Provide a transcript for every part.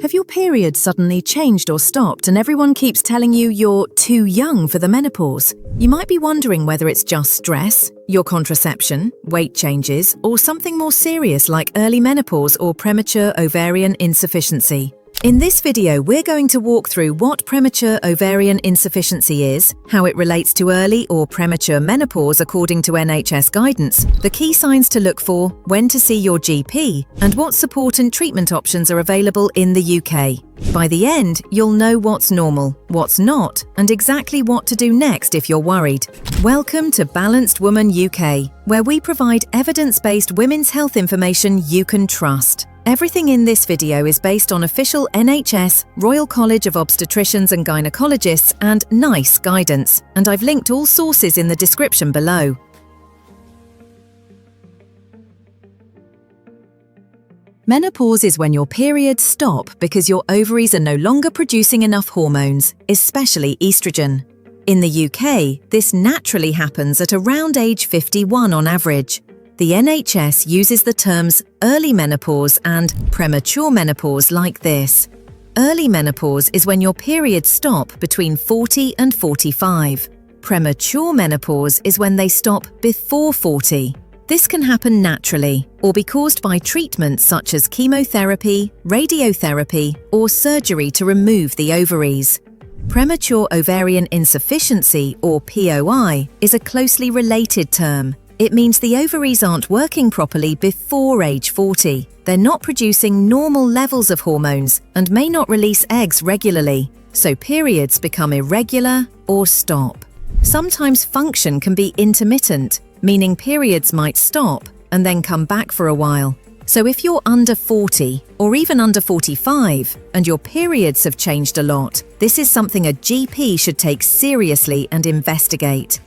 Have your period suddenly changed or stopped and everyone keeps telling you you're too young for the menopause? You might be wondering whether it's just stress, your contraception, weight changes, or something more serious like early menopause or premature ovarian insufficiency. In this video, we're going to walk through what premature ovarian insufficiency is, how it relates to early or premature menopause according to NHS guidance, the key signs to look for, when to see your GP, and what support and treatment options are available in the UK. By the end, you'll know what's normal, what's not, and exactly what to do next if you're worried. Welcome to Balanced Woman UK, where we provide evidence-based women's health information you can trust. Everything in this video is based on official NHS, Royal College of Obstetricians and Gynecologists and NICE guidance, and I've linked all sources in the description below. Menopause is when your periods stop because your ovaries are no longer producing enough hormones, especially estrogen. In the UK, this naturally happens at around age 51 on average. The NHS uses the terms early menopause and premature menopause like this. Early menopause is when your periods stop between 40 and 45. Premature menopause is when they stop before 40. This can happen naturally or be caused by treatments such as chemotherapy, radiotherapy, or surgery to remove the ovaries. Premature ovarian insufficiency, or POI, is a closely related term. It means the ovaries aren't working properly before age 40. They're not producing normal levels of hormones and may not release eggs regularly, so periods become irregular or stop. Sometimes function can be intermittent, meaning periods might stop and then come back for a while. So if you're under 40 or even under 45 and your periods have changed a lot, this is something a GP should take seriously and investigate.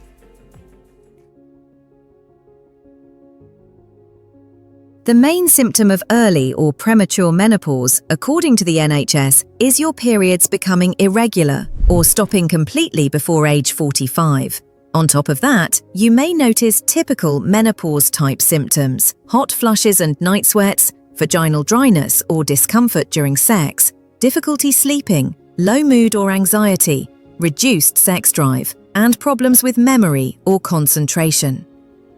The main symptom of early or premature menopause, according to the NHS, is your periods becoming irregular or stopping completely before age 45. On top of that, you may notice typical menopause-type symptoms: hot flushes and night sweats, vaginal dryness or discomfort during sex, difficulty sleeping, low mood or anxiety, reduced sex drive, and problems with memory or concentration.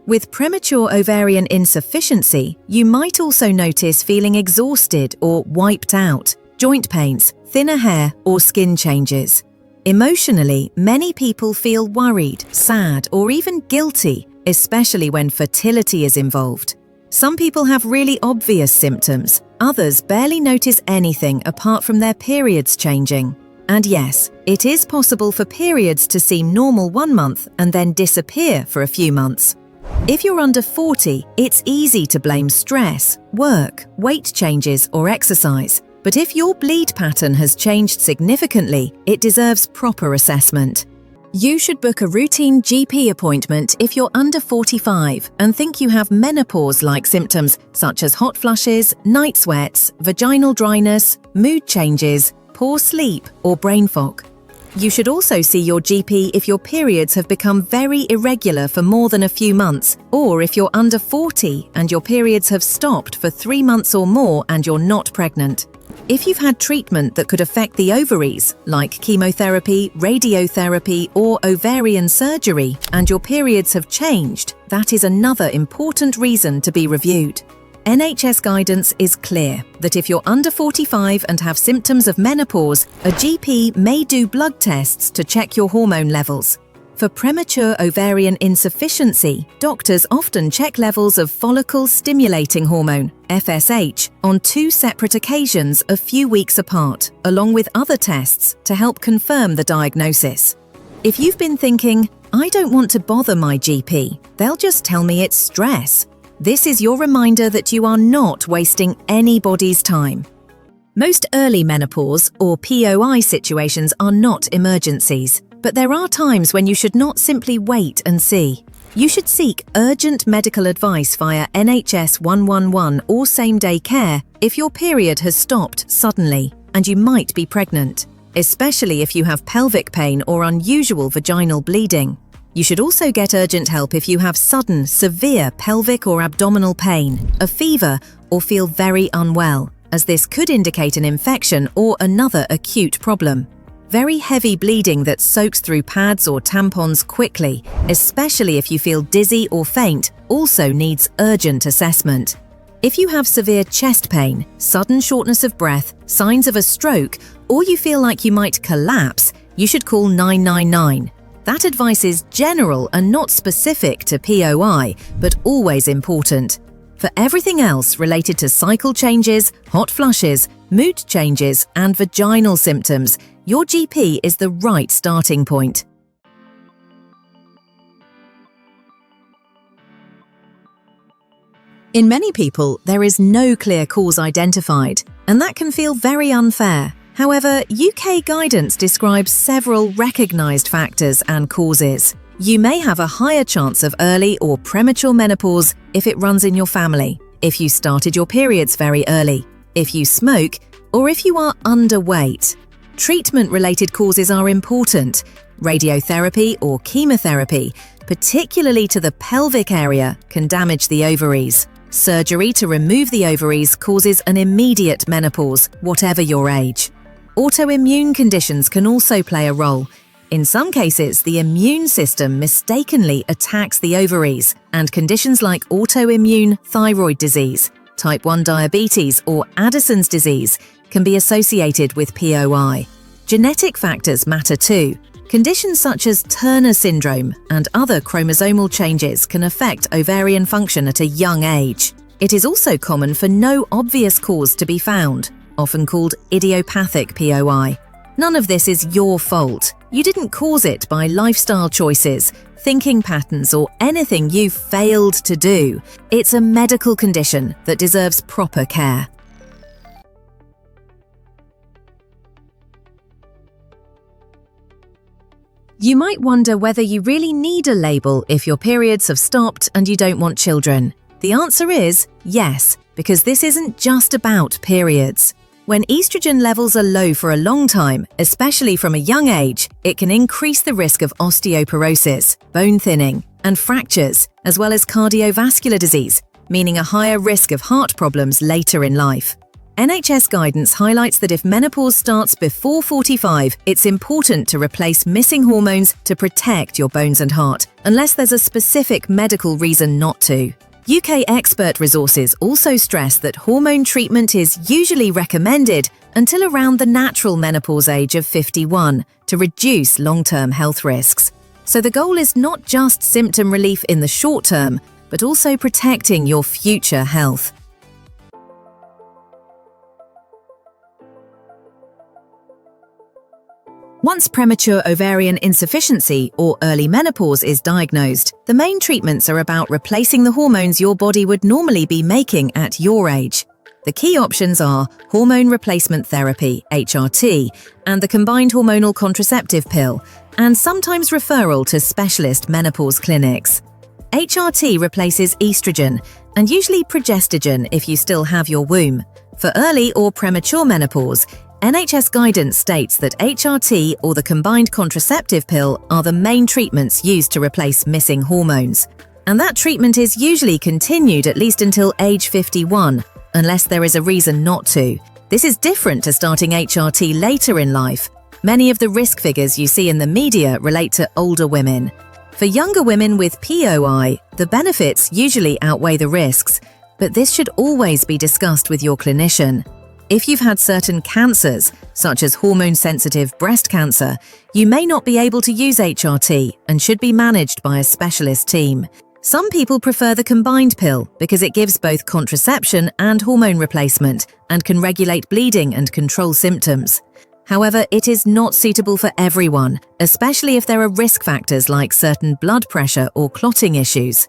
With premature ovarian insufficiency, you might also notice feeling exhausted or wiped out, joint pains, thinner hair, or skin changes. Emotionally, many people feel worried, sad, or even guilty, especially when fertility is involved. Some people have really obvious symptoms, others barely notice anything apart from their periods changing. And yes, it is possible for periods to seem normal 1 month and then disappear for a few months. If you're under 40, it's easy to blame stress, work, weight changes, or exercise. But if your bleed pattern has changed significantly, it deserves proper assessment. You should book a routine GP appointment if you're under 45 and think you have menopause-like symptoms such as hot flushes, night sweats, vaginal dryness, mood changes, poor sleep, or brain fog. You should also see your GP if your periods have become very irregular for more than a few months, or if you're under 40 and your periods have stopped for 3 months or more and you're not pregnant. If you've had treatment that could affect the ovaries, like chemotherapy, radiotherapy, or ovarian surgery, and your periods have changed, that is another important reason to be reviewed. NHS guidance is clear that if you're under 45 and have symptoms of menopause, a GP may do blood tests to check your hormone levels. For premature ovarian insufficiency, doctors often check levels of follicle-stimulating hormone, FSH, on 2 separate occasions a few weeks apart, along with other tests to help confirm the diagnosis. If you've been thinking, "I don't want to bother my GP, they'll just tell me it's stress," this is your reminder that you are not wasting anybody's time. Most early menopause or POI situations are not emergencies, but there are times when you should not simply wait and see. You should seek urgent medical advice via NHS 111 or same-day care if your period has stopped suddenly and you might be pregnant, especially if you have pelvic pain or unusual vaginal bleeding. You should also get urgent help if you have sudden, severe pelvic or abdominal pain, a fever, or feel very unwell. as this could indicate an infection or another acute problem. Very heavy bleeding that soaks through pads or tampons quickly, especially if you feel dizzy or faint, also needs urgent assessment. If you have severe chest pain, sudden shortness of breath, signs of a stroke, or you feel like you might collapse, you should call 999. That advice is general and not specific to POI, but always important. For everything else related to cycle changes, hot flushes, mood changes, and vaginal symptoms, your GP is the right starting point. In many people, there is no clear cause identified, and that can feel very unfair. However, UK guidance describes several recognised factors and causes. You may have a higher chance of early or premature menopause if it runs in your family, if you started your periods very early, if you smoke, or if you are underweight. Treatment-related causes are important. Radiotherapy or chemotherapy, particularly to the pelvic area, can damage the ovaries. Surgery to remove the ovaries causes an immediate menopause, whatever your age. Autoimmune conditions can also play a role. In some cases, the immune system mistakenly attacks the ovaries, and conditions like autoimmune thyroid disease, type 1 diabetes, or Addison's disease can be associated with POI. Genetic factors matter too. Conditions such as Turner syndrome and other chromosomal changes can affect ovarian function at a young age. It is also common for no obvious cause to be found, often called idiopathic POI. None of this is your fault. You didn't cause it by lifestyle choices, thinking patterns, or anything you failed to do. It's a medical condition that deserves proper care. You might wonder whether you really need a label if your periods have stopped and you don't want children. The answer is yes, because this isn't just about periods. When estrogen levels are low for a long time, especially from a young age, it can increase the risk of osteoporosis, bone thinning, and fractures, as well as cardiovascular disease, meaning a higher risk of heart problems later in life. NHS guidance highlights that if menopause starts before 45, it's important to replace missing hormones to protect your bones and heart, unless there's a specific medical reason not to. UK expert resources also stress that hormone treatment is usually recommended until around the natural menopause age of 51 to reduce long-term health risks. So the goal is not just symptom relief in the short term, but also protecting your future health. Once premature ovarian insufficiency or early menopause is diagnosed, the main treatments are about replacing the hormones your body would normally be making at your age. The key options are hormone replacement therapy, HRT, and the combined hormonal contraceptive pill, and sometimes referral to specialist menopause clinics. HRT replaces estrogen, and usually progestogen if you still have your womb. For early or premature menopause, NHS guidance states that HRT or the combined contraceptive pill are the main treatments used to replace missing hormones. And that treatment is usually continued at least until age 51, unless there is a reason not to. This is different to starting HRT later in life. Many of the risk figures you see in the media relate to older women. For younger women with POI, the benefits usually outweigh the risks, but this should always be discussed with your clinician. If you've had certain cancers, such as hormone-sensitive breast cancer, you may not be able to use HRT and should be managed by a specialist team. Some people prefer the combined pill because it gives both contraception and hormone replacement and can regulate bleeding and control symptoms. However, it is not suitable for everyone, especially if there are risk factors like certain blood pressure or clotting issues.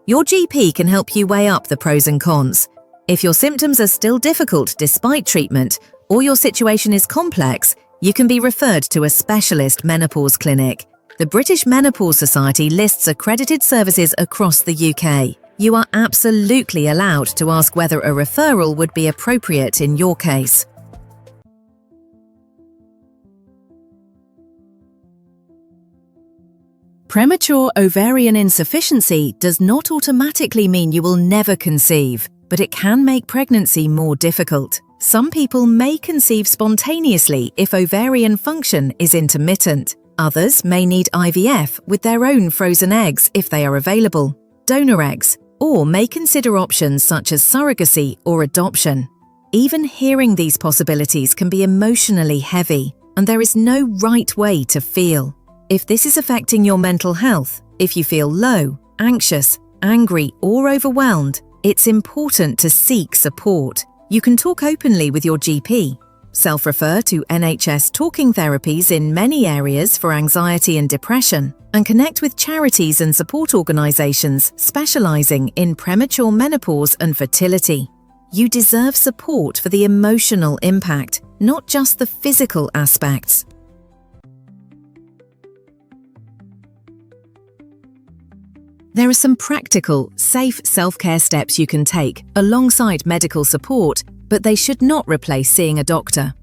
Your GP can help you weigh up the pros and cons. If your symptoms are still difficult despite treatment, or your situation is complex, you can be referred to a specialist menopause clinic. The British Menopause Society lists accredited services across the UK. You are absolutely allowed to ask whether a referral would be appropriate in your case. Premature ovarian insufficiency does not automatically mean you will never conceive, but it can make pregnancy more difficult. Some people may conceive spontaneously if ovarian function is intermittent. Others may need IVF with their own frozen eggs if they are available, donor eggs, or may consider options such as surrogacy or adoption. Even hearing these possibilities can be emotionally heavy, and there is no right way to feel. If this is affecting your mental health, if you feel low, anxious, angry, or overwhelmed, it's important to seek support. You can talk openly with your GP, self-refer to NHS talking therapies in many areas for anxiety and depression, and connect with charities and support organisations specialising in premature menopause and fertility. You deserve support for the emotional impact, not just the physical aspects. There are some practical, safe self-care steps you can take alongside medical support, but they should not replace seeing a doctor.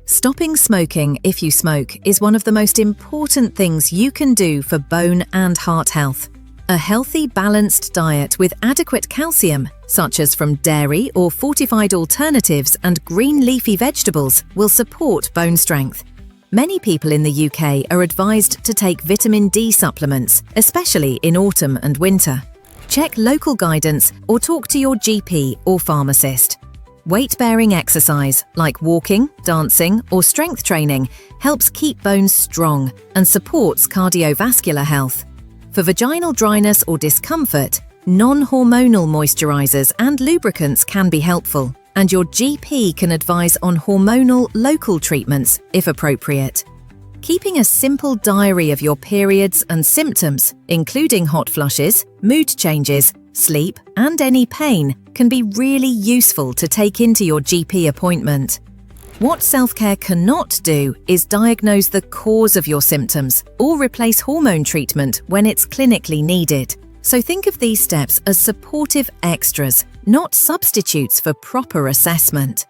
Stopping smoking if you smoke is one of the most important things you can do for bone and heart health. A healthy, balanced diet with adequate calcium, such as from dairy or fortified alternatives and green leafy vegetables, will support bone strength. Many people in the UK are advised to take vitamin D supplements, especially in autumn and winter. Check local guidance or talk to your GP or pharmacist. Weight-bearing exercise, like walking, dancing, or strength training, helps keep bones strong and supports cardiovascular health. For vaginal dryness or discomfort, non-hormonal moisturizers and lubricants can be helpful, and your GP can advise on hormonal local treatments if appropriate. Keeping a simple diary of your periods and symptoms, including hot flushes, mood changes, sleep, and any pain, can be really useful to take into your GP appointment. What self-care cannot do is diagnose the cause of your symptoms or replace hormone treatment when it's clinically needed. So think of these steps as supportive extras, not substitutes for proper assessment.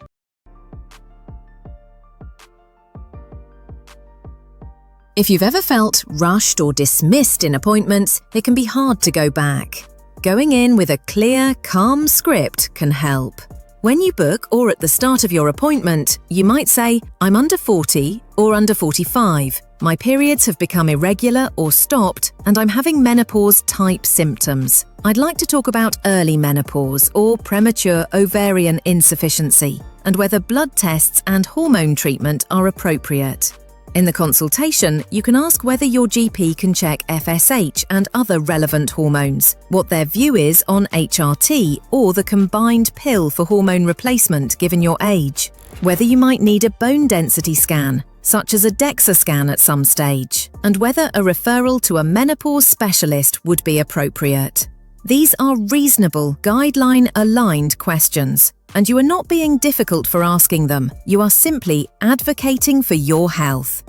If you've ever felt rushed or dismissed in appointments, it can be hard to go back. Going in with a clear, calm script can help. When you book or at the start of your appointment, you might say, "I'm under 40 or under 45. My periods have become irregular or stopped, and I'm having menopause-type symptoms. I'd like to talk about early menopause or premature ovarian insufficiency, and whether blood tests and hormone treatment are appropriate." In the consultation, you can ask whether your GP can check FSH and other relevant hormones, what their view is on HRT or the combined pill for hormone replacement given your age, whether you might need a bone density scan, such as a DEXA scan at some stage, and whether a referral to a menopause specialist would be appropriate. These are reasonable, guideline-aligned questions, and you are not being difficult for asking them. You are simply advocating for your health.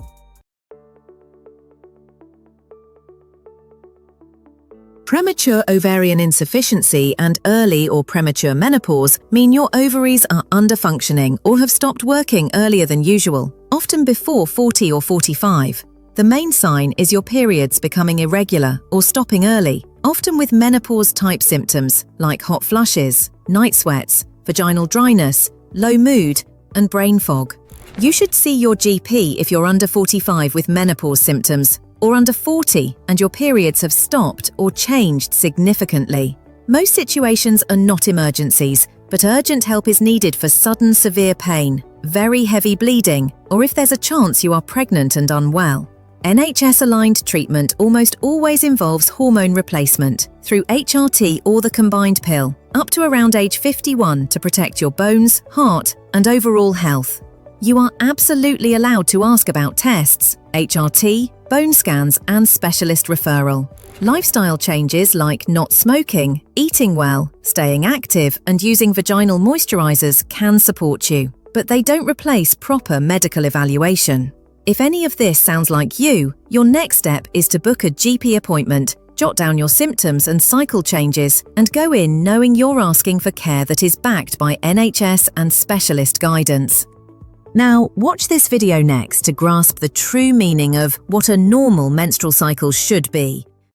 Premature ovarian insufficiency and early or premature menopause mean your ovaries are underfunctioning or have stopped working earlier than usual, often before 40 or 45. The main sign is your periods becoming irregular or stopping early, often with menopause-type symptoms like hot flushes, night sweats, vaginal dryness, low mood, and brain fog. You should see your GP if you're under 45 with menopause symptoms, or under 40 and your periods have stopped or changed significantly. Most situations are not emergencies, but urgent help is needed for sudden severe pain, very heavy bleeding, or if there's a chance you are pregnant and unwell. NHS-aligned treatment almost always involves hormone replacement through HRT or the combined pill, up to around age 51 to protect your bones, heart, and overall health. You are absolutely allowed to ask about tests, HRT, bone scans, and specialist referral. Lifestyle changes like not smoking, eating well, staying active, and using vaginal moisturizers can support you, but they don't replace proper medical evaluation. If any of this sounds like you, your next step is to book a GP appointment, jot down your symptoms and cycle changes, and go in knowing you're asking for care that is backed by NHS and specialist guidance. Now, watch this video next to grasp the true meaning of what a normal menstrual cycle should be.